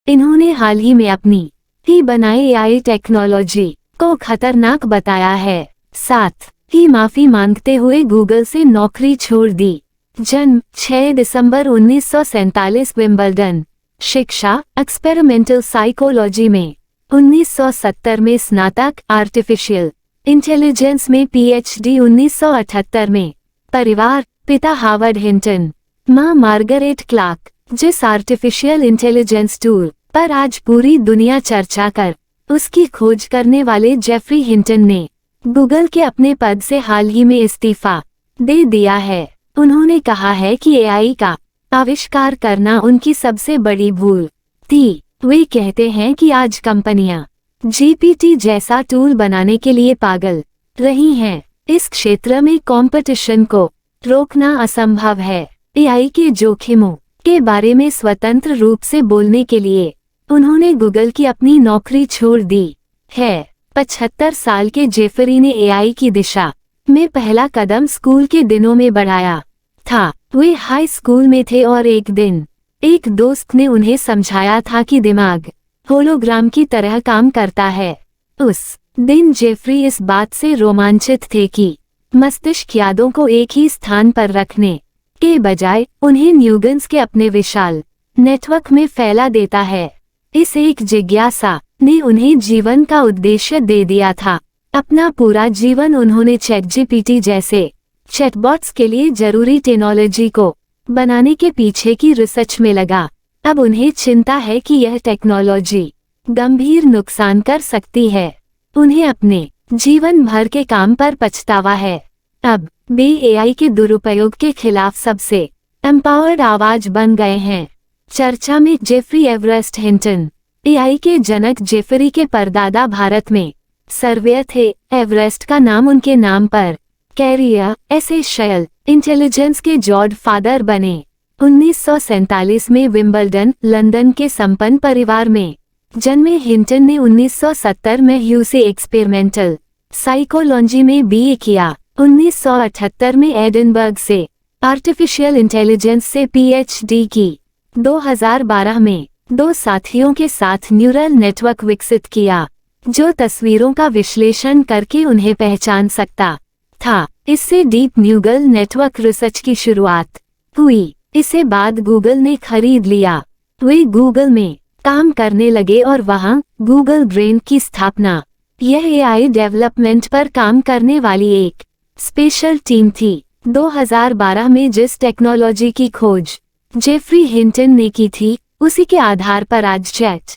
इन्होंने हाल ही में अपनी ही बनाई एआई टेक्नोलॉजी को खतरनाक बताया है। साथ ही माफी मांगते हुए गूगल से नौकरी छोड़ दी। जन्म 6 दिसंबर 1947 विंबलडन। शिक्षा एक्सपेरिमेंटल साइकोलॉजी में। 1970 में स्नातक, आर्टिफिशियल इंटेलिजेंस में पीएचडी 1978 में। परिवार, पिता हावर्ड हिंटन, मां मार्गरेट क्लार्क, जिस आर्टिफिशियल इंटेलिजेंस टूल पर आज पूरी दुनिया चर्चा कर उसकी खोज करने वाले जेफरी हिंटन ने गूगल के अपने पद से हाल ही में इस्तीफा दे दिया है। उन्होंने कहा है कि एआई का आविष्कार करना उनकी सबसे बड़ी भूल थी। वे कहते हैं कि आज कंपनियां जीपीटी जैसा टूल बनाने के लिए पागल रही हैं। इस क्षेत्र में कंपटीशन को रोकना असंभव है। एआई के जोखिमों के बारे में स्वतंत्र रूप से बोलने के लिए उन्होंने गूगल की अपनी नौकरी छोड़ दी है। 75 साल के जेफरी ने एआई की दिशा में पहला कदम स्कूल के दिनों में बढ़ाया था। वे हाई स्कूल में थे और एक दिन एक दोस्त ने उन्हें समझाया था कि दिमाग होलोग्राम की तरह काम करता है। उस दिन जेफरी इस बात से रोमांचित थे कि मस्तिष्क यादों को एक ही स्थान पर रखने के बजाय उन्हें न्यूगन्स के अपने विशाल नेटवर्क में फैला देता है। इस एक जिज्ञासा ने उन्हें जीवन का उद्देश्य दे दिया था। अपना पूरा जीवन उन्होंने चैटजीपीटी जैसे चैटबॉट्स के लिए जरूरी टेक्नोलॉजी को बनाने के पीछे की रिसर्च में लगा। अब उन्हें चिंता है कि यह टेक्नोलॉजी गंभीर नुकसान कर सकती है। उन्हें अपने जीवन भर के काम पर पछतावा है। अब वे एआई के दुरुपयोग के खिलाफ सबसे एम्पावर्ड आवाज बन गए हैं। चर्चा में जेफरी एवरेस्ट हिंटन। एआई के जनक जेफरी के परदादा भारत में सर्वेयर थे। एवरेस्ट का नाम उनके नाम पर कैरियर एसेंशियल इंटेलिजेंस के गॉड फादर बने। 1947 में विंबलडन, लंदन के संपन्न परिवार में जन्मे हिंटन ने 1970 में ह्यू से एक्सपेरिमेंटल साइकोलॉजी में बीए किया। 1978 में एडिनबर्ग से आर्टिफिशियल इंटेलिजेंस से पीएचडी की। 2012 में दो साथियों के साथ न्यूरल नेटवर्क विकसित किया जो तस्वीरों का विश्लेषण करके उन्हें पहचान सकता था। इससे डीप न्यूरल नेटवर्क रिसर्च की शुरुआत हुई। इसे बाद गूगल ने खरीद लिया। वे गूगल में काम करने लगे और वहां गूगल ब्रेन की स्थापना। यह एआई डेवलपमेंट पर काम करने वाली एक स्पेशल टीम थी। 2012 में जिस टेक्नोलॉजी की खोज जेफरी हिंटन ने की थी उसी के आधार पर आज चैट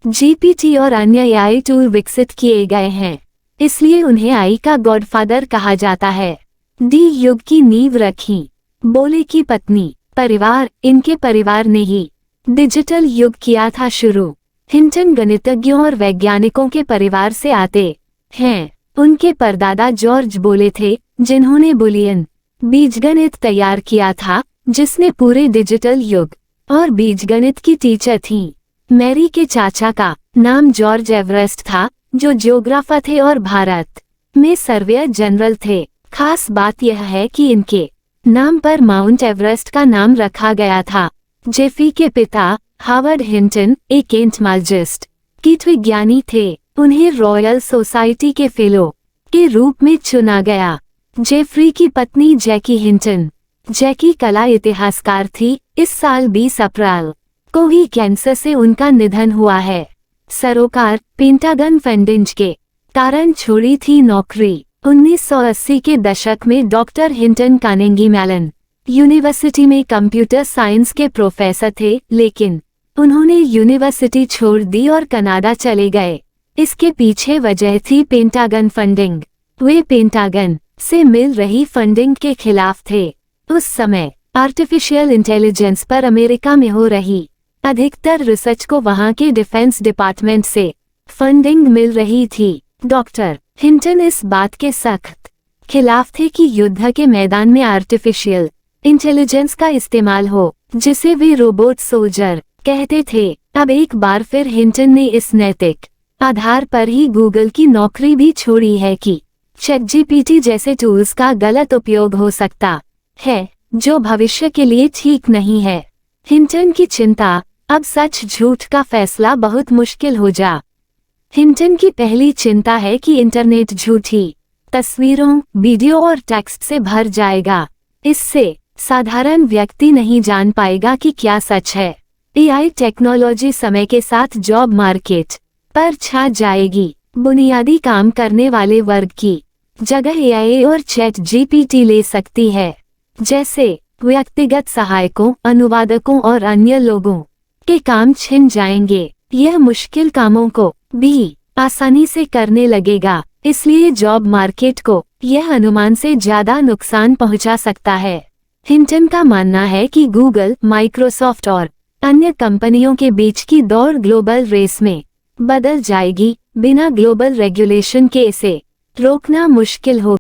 जीपीटी और अन्य एआई टूल विकसित किए गए हैं। इसलिए उन्हें एआई का गॉडफादर कहा जाता है। डी युग की नींव रखी। बोले की पत्नी। परिवार, इनके परिवार ने ही डिजिटल युग किया था शुरू। हिंटन गणितज्ञों और वैज्ञानिकों के परिवार से आते हैं। उनके परदादा जॉर्ज बोले थे जिन्होंने बुलियन बीजगणित तैयार किया था जिसने पूरे डिजिटल युग और बीजगणित की टीचर थीं। मैरी के चाचा का नाम जॉर्ज एवरेस्ट था जो जियोग्राफर थे और भारत में सर्वेयर जनरल थे। खास बात यह है कि इनके नाम पर माउंट एवरेस्ट का नाम रखा गया था। जेफरी के पिता हावर्ड हिंटन एक एंटोमोलॉजिस्ट कीट विज्ञानी थे। उन्हें रॉयल सोसाइटी के फेलो के रूप में चुना गया। जेफरी की पत्नी जैकी हिंटन। जैकी कला इतिहासकार थी। इस साल 20 अप्रैल को ही कैंसर से उनका निधन हुआ है। सरोकार पेंटागन फंडिंग के कारण छोड़ी थी नौकरी। 1980 के दशक में doctor Hinton Carnegie Mellon university में कंप्यूटर साइंस के प्रोफेसर थे, लेकिन उन्होंने यूनिवर्सिटी छोड़ दी और कनाडा चले गए। इसके पीछे वजह थी पेंटागन फंडिंग। वे पेंटागन से मिल रही फंडिंग के खिलाफ थे। उस समय आर्टिफिशियल इंटेलिजेंस पर अमेरिका में हो रही अधिकतर रिसर्च को वहां के डिफेंस डिपार्टमेंट से फंडिंग मिल रही थी। डॉक्टर हिंटन इस बात के सख्त खिलाफ थे कि युद्ध के मैदान में आर्टिफिशियल इंटेलिजेंस का इस्तेमाल हो, जिसे वे रोबोट सोल्जर कहते थे। अब एक बार फिर हिंटन ने इस नैतिक आधार पर ही गूगल की नौकरी भी छोड़ी है कि चैटजीपीटी जैसे टूल्स का गलत उपयोग हो सकता है जो भविष्य के लिए ठीक नहीं है। हिंटन की चिंता अब सच झूठ का फैसला बहुत मुश्किल हो जा। हिंटन की पहली चिंता है कि इंटरनेट झूठी तस्वीरों, वीडियो और टेक्स्ट से भर जाएगा। इससे साधारण व्यक्ति नहीं जान पाएगा कि क्या सच है। एआई टेक्नोलॉजी समय के साथ जॉब मार्केट पर छा जाएगी। बुनियादी काम करने वाले वर्ग की जगह एआई और चैट जीपीटी ले सकती है, जैसे व्यक्तिगत सहायकों, अनुवादकों और अन्य लोगों के काम छिन जाएंगे। यह मुश्किल कामों को भी आसानी से करने लगेगा, इसलिए जॉब मार्केट को यह अनुमान से ज्यादा नुकसान पहुंचा सकता है। हिंटन का मानना है कि गूगल, माइक्रोसॉफ्ट और अन्य कंपनियों के बीच की दौड़ ग्लोबल रेस में बदल जाएगी। बिना ग्लोबल रेगुलेशन के इसे रोकना मुश्किल होगा।